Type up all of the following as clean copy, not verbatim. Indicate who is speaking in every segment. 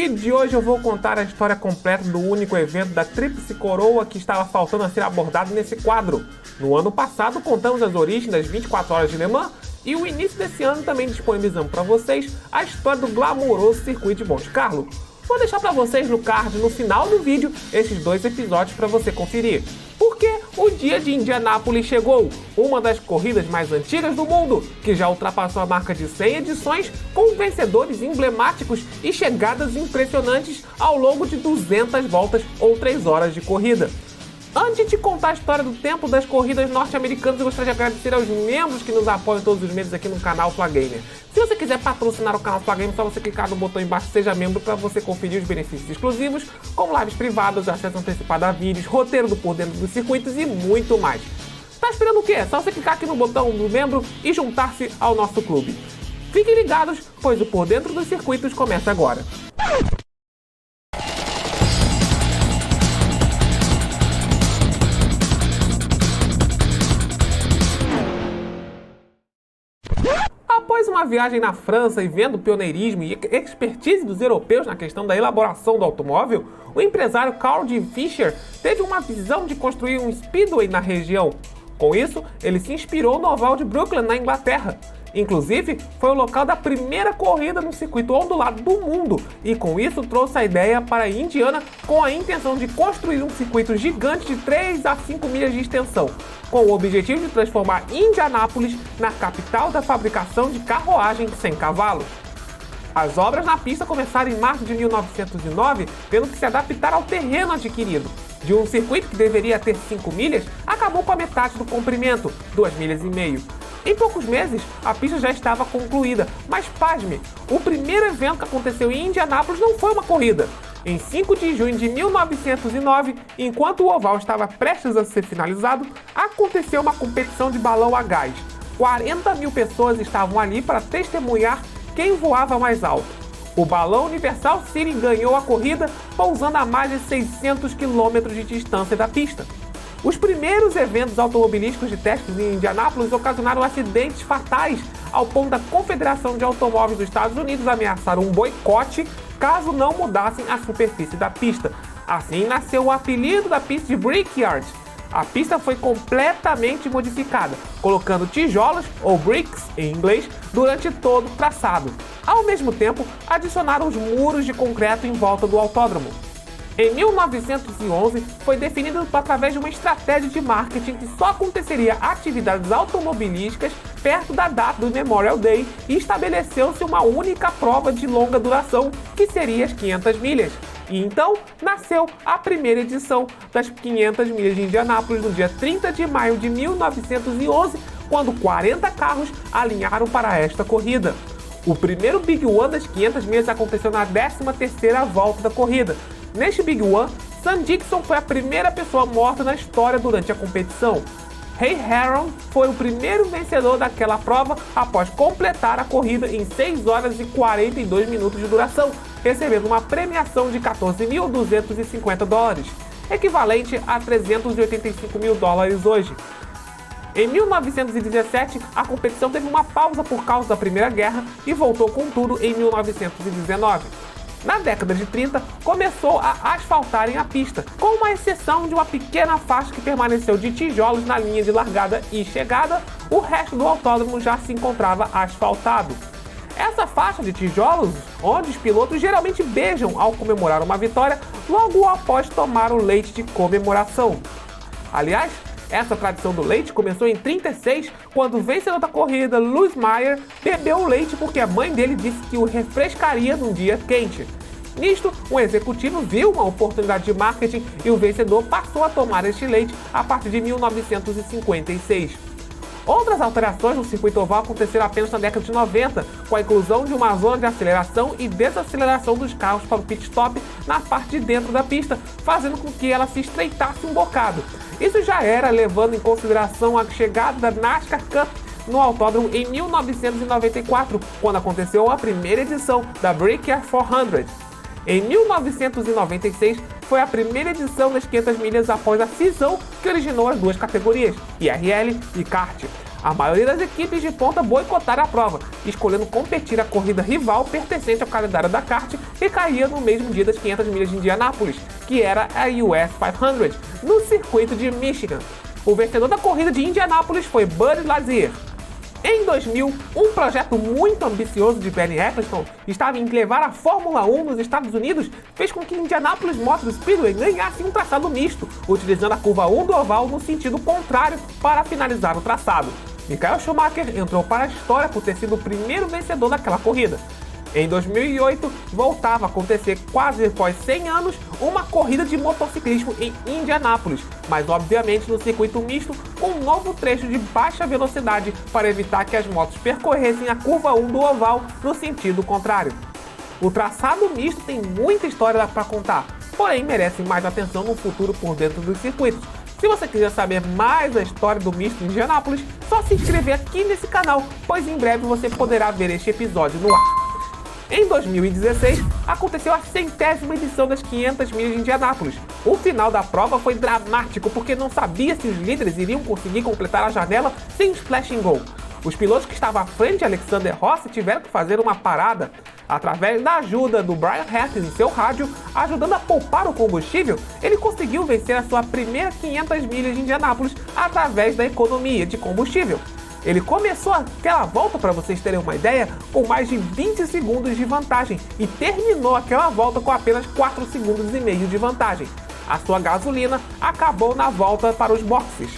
Speaker 1: vídeo de hoje eu vou contar a história completa do único evento da Tríplice Coroa que estava faltando a ser abordado nesse quadro. No ano passado contamos as origens das 24 horas de Le Mans e o início desse ano também disponibilizamos para vocês a história do glamouroso circuito de Monte Carlo. Vou deixar para vocês no card no final do vídeo esses dois episódios para você conferir. Porque o dia de Indianápolis chegou, uma das corridas mais antigas do mundo, que já ultrapassou a marca de 100 edições, com vencedores emblemáticos e chegadas impressionantes ao longo de 200 voltas ou 3 horas de corrida. Antes de contar a história do tempo das corridas norte-americanas, eu gostaria de agradecer aos membros que nos apoiam todos os meses aqui no canal Fla Gamer. Se você quiser patrocinar o canal Fla Gamer, é só você clicar no botão embaixo Seja Membro para você conferir os benefícios exclusivos, como lives privadas, acesso antecipado a vídeos, roteiro do Por Dentro dos Circuitos e muito mais. Tá esperando o quê? É só você clicar aqui no botão do membro e juntar-se ao nosso clube. Fiquem ligados, pois o Por Dentro dos Circuitos começa agora. Após uma viagem na França e vendo o pioneirismo e expertise dos europeus na questão da elaboração do automóvel, o empresário Carl D. Fisher teve uma visão de construir um speedway na região. Com isso, ele se inspirou no oval de Brooklyn, na Inglaterra. Inclusive, foi o local da primeira corrida no circuito ondulado do mundo e com isso trouxe a ideia para a Indiana com a intenção de construir um circuito gigante de 3 a 5 milhas de extensão, com o objetivo de transformar Indianápolis na capital da fabricação de carruagem sem cavalos. As obras na pista começaram em março de 1909, tendo que se adaptar ao terreno adquirido. De um circuito que deveria ter 5 milhas, acabou com a metade do comprimento, 2,5 milhas. Em poucos meses, a pista já estava concluída, mas pasme, o primeiro evento que aconteceu em Indianápolis não foi uma corrida. Em 5 de junho de 1909, enquanto o oval estava prestes a ser finalizado, aconteceu uma competição de balão a gás. 40 mil pessoas estavam ali para testemunhar quem voava mais alto. O balão Universal City ganhou a corrida pousando a mais de 600 km de distância da pista. Os primeiros eventos automobilísticos de testes em Indianápolis ocasionaram acidentes fatais, ao ponto da Confederação de Automóveis dos Estados Unidos ameaçar um boicote caso não mudassem a superfície da pista. Assim nasceu o apelido da pista de Brickyard. A pista foi completamente modificada, colocando tijolos, ou bricks em inglês, durante todo o traçado. Ao mesmo tempo, adicionaram os muros de concreto em volta do autódromo. Em 1911, foi definido através de uma estratégia de marketing que só aconteceria atividades automobilísticas perto da data do Memorial Day e estabeleceu-se uma única prova de longa duração, que seria as 500 milhas. E então nasceu a primeira edição das 500 milhas de Indianápolis no dia 30 de maio de 1911, quando 40 carros alinharam para esta corrida. O primeiro Big One das 500 milhas aconteceu na 13ª volta da corrida. Neste Big One, Sam Dixon foi a primeira pessoa morta na história durante a competição. Ray Harron foi o primeiro vencedor daquela prova após completar a corrida em 6 horas e 42 minutos de duração, recebendo uma premiação de $14.250, equivalente a $385 mil hoje. Em 1917, a competição teve uma pausa por causa da Primeira Guerra e voltou com tudo em 1919. Na década de 30, começou a asfaltarem a pista, com uma exceção de uma pequena faixa que permaneceu de tijolos na linha de largada e chegada, o resto do autódromo já se encontrava asfaltado. Essa faixa de tijolos, onde os pilotos geralmente beijam ao comemorar uma vitória, logo após tomar o leite de comemoração. Aliás, essa tradição do leite começou em 1936, quando o vencedor da corrida, Louis Meyer, bebeu o leite porque a mãe dele disse que o refrescaria num dia quente. Nisto, um executivo viu uma oportunidade de marketing e o vencedor passou a tomar este leite a partir de 1956. Outras alterações no circuito oval aconteceram apenas na década de 90, com a inclusão de uma zona de aceleração e desaceleração dos carros para o pit stop na parte de dentro da pista, fazendo com que ela se estreitasse um bocado. Isso já era levando em consideração a chegada da NASCAR Cup no autódromo em 1994, quando aconteceu a primeira edição da Brickyard 400. Em 1996, foi a primeira edição das 500 milhas após a cisão que originou as duas categorias, IRL e kart. A maioria das equipes de ponta boicotaram a prova, escolhendo competir a corrida rival pertencente ao calendário da kart que caía no mesmo dia das 500 milhas de Indianápolis, que era a US 500, no circuito de Michigan. O vencedor da corrida de Indianápolis foi Bud Lazier. Em 2000, um projeto muito ambicioso de Bernie Ecclestone estava em levar a Fórmula 1 nos Estados Unidos, fez com que Indianapolis Motor Speedway ganhasse um traçado misto, utilizando a curva 1 do oval no sentido contrário para finalizar o traçado. Michael Schumacher entrou para a história por ter sido o primeiro vencedor daquela corrida. Em 2008, voltava a acontecer quase após 100 anos uma corrida de motociclismo em Indianápolis, mas obviamente no circuito misto com um novo trecho de baixa velocidade para evitar que as motos percorressem a curva 1 do oval no sentido contrário. O traçado misto tem muita história para contar, porém merece mais atenção no futuro por dentro dos circuitos. Se você quiser saber mais da história do misto em Indianápolis, só se inscrever aqui nesse canal, pois em breve você poderá ver este episódio no ar. Em 2016, aconteceu a 100ª edição das 500 milhas de Indianápolis. O final da prova foi dramático porque não sabia se os líderes iriam conseguir completar a janela sem splash and go. Os pilotos que estavam à frente de Alexander Rossi tiveram que fazer uma parada. Através da ajuda do Brian Hartley em seu rádio, ajudando a poupar o combustível, ele conseguiu vencer a sua primeira 500 milhas de Indianápolis através da economia de combustível. Ele começou aquela volta, para vocês terem uma ideia, com mais de 20 segundos de vantagem e terminou aquela volta com apenas 4 segundos e meio de vantagem. A sua gasolina acabou na volta para os boxes.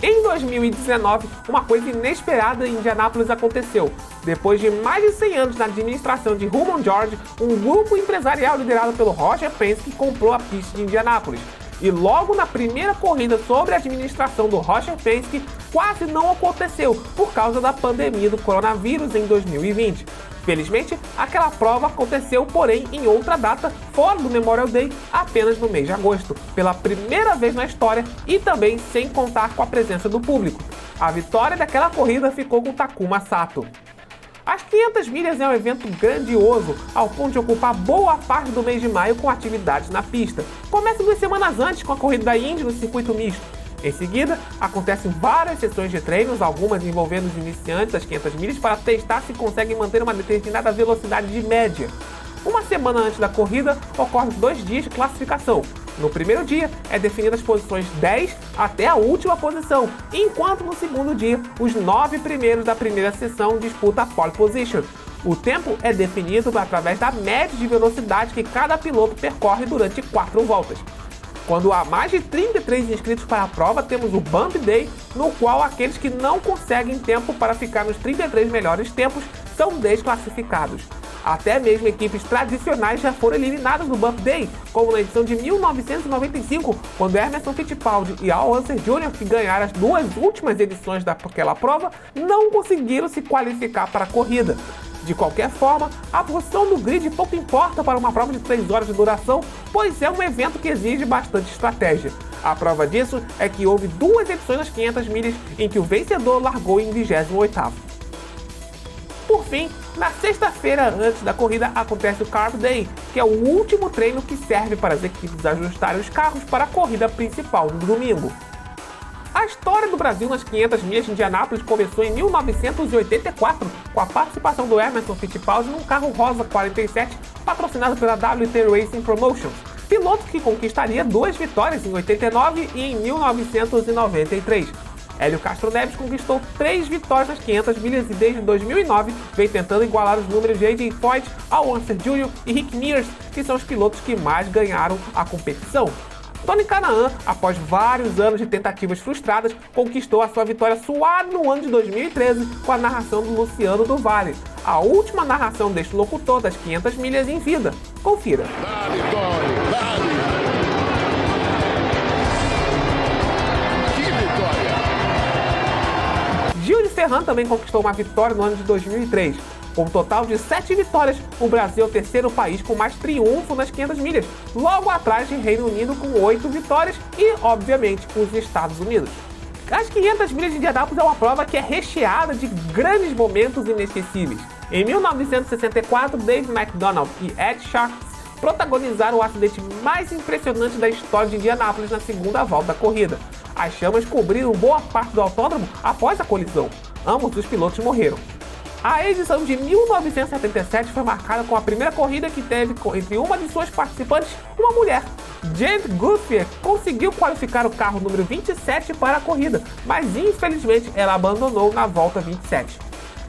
Speaker 1: Em 2019, uma coisa inesperada em Indianápolis aconteceu. Depois de mais de 100 anos na administração de Rummel George, um grupo empresarial liderado pelo Roger Penske comprou a pista de Indianápolis. E logo na primeira corrida sob a administração do Roger Penske, quase não aconteceu por causa da pandemia do coronavírus em 2020. Felizmente, aquela prova aconteceu, porém, em outra data, fora do Memorial Day, apenas no mês de agosto, pela primeira vez na história e também sem contar com a presença do público. A vitória daquela corrida ficou com Takuma Sato. As 500 milhas é um evento grandioso, ao ponto de ocupar boa parte do mês de maio com atividades na pista. Começa 2 semanas antes com a corrida da Indy no circuito misto. Em seguida, acontecem várias sessões de treinos, algumas envolvendo os iniciantes das 500 milhas para testar se conseguem manter uma determinada velocidade de média. Uma semana antes da corrida, ocorrem 2 dias de classificação. No primeiro dia, é definida as posições 10 até a última posição, enquanto no segundo dia, os 9 primeiros da primeira sessão disputam a pole position. O tempo é definido através da média de velocidade que cada piloto percorre durante 4 voltas. Quando há mais de 33 inscritos para a prova, temos o Bump Day, no qual aqueles que não conseguem tempo para ficar nos 33 melhores tempos são desclassificados. Até mesmo equipes tradicionais já foram eliminadas no Bump Day, como na edição de 1995, quando Emerson Fittipaldi e Al Unser Jr., que ganharam as 2 últimas edições daquela prova, não conseguiram se qualificar para a corrida. De qualquer forma, a posição do grid pouco importa para uma prova de 3 horas de duração, pois é um evento que exige bastante estratégia. A prova disso é que houve 2 edições das 500 milhas em que o vencedor largou em 28º. Por fim, na sexta-feira antes da corrida acontece o Carb Day, que é o último treino que serve para as equipes ajustarem os carros para a corrida principal no domingo. A história do Brasil nas 500 milhas de Indianápolis começou em 1984, com a participação do Emerson Fittipaldi num carro rosa 47, patrocinado pela WT Racing Promotions, piloto que conquistaria 2 vitórias em 89 e em 1993. Hélio Castro Neves conquistou 3 vitórias nas 500 milhas e desde 2009 vem tentando igualar os números de A.J. Foyt, Al Unser Jr. e Rick Mears, que são os pilotos que mais ganharam a competição. Tony Kanaan, após vários anos de tentativas frustradas, conquistou a sua vitória suave no ano de 2013 com a narração do Luciano do Vale, a última narração deste locutor das 500 milhas em vida. Confira.
Speaker 2: Dale, Tony, dale. Que vitória!
Speaker 1: Gil de Ferran também conquistou uma vitória no ano de 2003. Com um total de 7 vitórias, o Brasil é o terceiro país com mais triunfo nas 500 milhas, logo atrás de Reino Unido com 8 vitórias e, obviamente, os Estados Unidos. As 500 milhas de Indianápolis é uma prova que é recheada de grandes momentos inesquecíveis. Em 1964, Dave McDonald e Ed Sharkes protagonizaram o acidente mais impressionante da história de Indianápolis na segunda volta da corrida. As chamas cobriram boa parte do autódromo após a colisão. Ambos os pilotos morreram. A edição de 1977 foi marcada com a primeira corrida que teve entre uma de suas participantes, uma mulher. Janet Goodyear conseguiu qualificar o carro número 27 para a corrida, mas infelizmente ela abandonou na volta 27.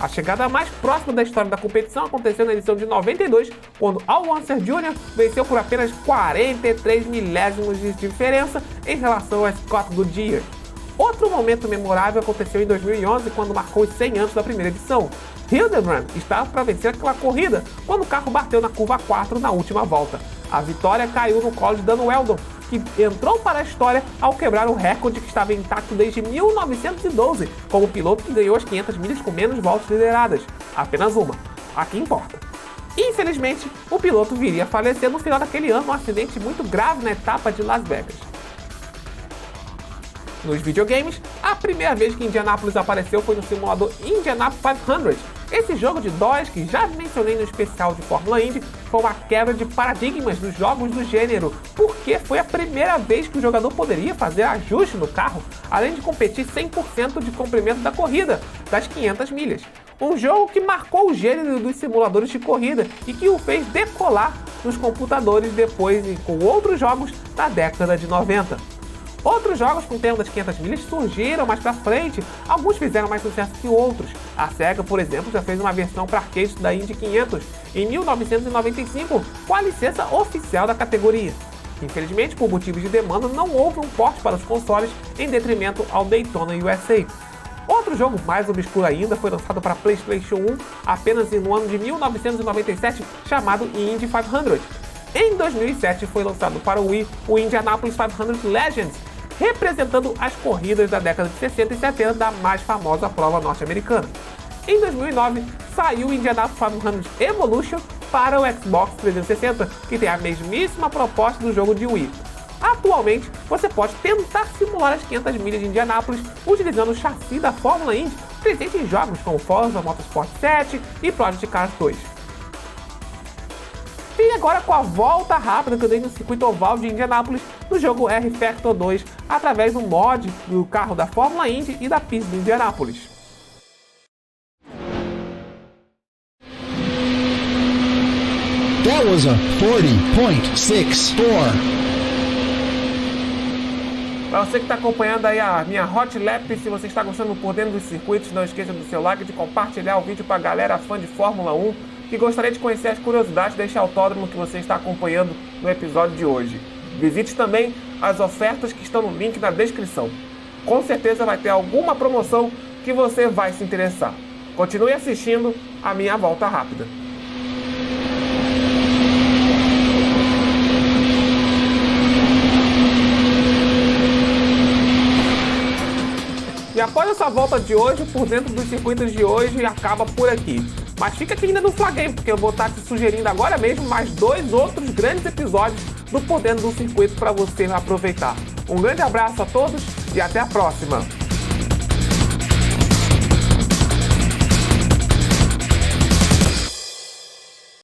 Speaker 1: A chegada mais próxima da história da competição aconteceu na edição de 92, quando Al Unser Jr. venceu por apenas 43 milésimos de diferença em relação a Scott Goodyear. Outro momento memorável aconteceu em 2011, quando marcou os 100 anos da primeira edição. Hildebrand estava para vencer aquela corrida quando o carro bateu na curva 4 na última volta. A vitória caiu no colo de Dan Wheldon, que entrou para a história ao quebrar o recorde que estava intacto desde 1912, como piloto que ganhou as 500 milhas com menos voltas lideradas. Apenas uma. A que importa. Infelizmente, o piloto viria a falecer no final daquele ano num acidente muito grave na etapa de Las Vegas. Nos videogames, a primeira vez que Indianapolis apareceu foi no simulador Indianapolis 500. Esse jogo de DOS, que já mencionei no especial de Fórmula Indy, foi uma quebra de paradigmas dos jogos do gênero, porque foi a primeira vez que o jogador poderia fazer ajuste no carro, além de competir 100% de comprimento da corrida, das 500 milhas. Um jogo que marcou o gênero dos simuladores de corrida e que o fez decolar nos computadores depois e com outros jogos da década de 90. Outros jogos com o tema das 500 milhas surgiram mais pra frente, alguns fizeram mais sucesso que outros. A SEGA, por exemplo, já fez uma versão para arcade da Indy 500 em 1995, com a licença oficial da categoria. Infelizmente, por motivos de demanda, não houve um porte para os consoles em detrimento ao Daytona USA. Outro jogo mais obscuro ainda foi lançado para PlayStation 1 apenas no ano de 1997, chamado Indy 500. Em 2007 foi lançado para o Wii o Indianapolis 500 Legends, representando as corridas da década de 60 e 70 da mais famosa prova norte-americana. Em 2009 saiu o Indianapolis 500 Evolution para o Xbox 360, que tem a mesmíssima proposta do jogo de Wii. Atualmente, você pode tentar simular as 500 milhas de Indianápolis utilizando o chassi da Fórmula Indy presente em jogos como Forza Motorsport 7 e Project Cars 2. E agora com a volta rápida que eu dei no circuito oval de Indianápolis no jogo R-Factor 2 através do mod do carro da Fórmula Indy e da pista de Indianápolis.
Speaker 3: That was a 40.64.
Speaker 1: Para você que está acompanhando aí a minha Hot Lap, se você está gostando por dentro dos circuitos, não esqueça do seu like, de compartilhar o vídeo para a galera fã de Fórmula 1 que gostaria de conhecer as curiosidades deste autódromo que você está acompanhando no episódio de hoje. Visite também as ofertas que estão no link na descrição. Com certeza vai ter alguma promoção que você vai se interessar. Continue assistindo a minha volta rápida. E após essa volta de hoje, por dentro dos circuitos de hoje, acaba por aqui. Mas fica aqui ainda no Fla Game, porque eu vou estar te sugerindo agora mesmo mais 2 outros grandes episódios do Por Dentro do Circuito para você aproveitar. Um grande abraço a todos e até a próxima!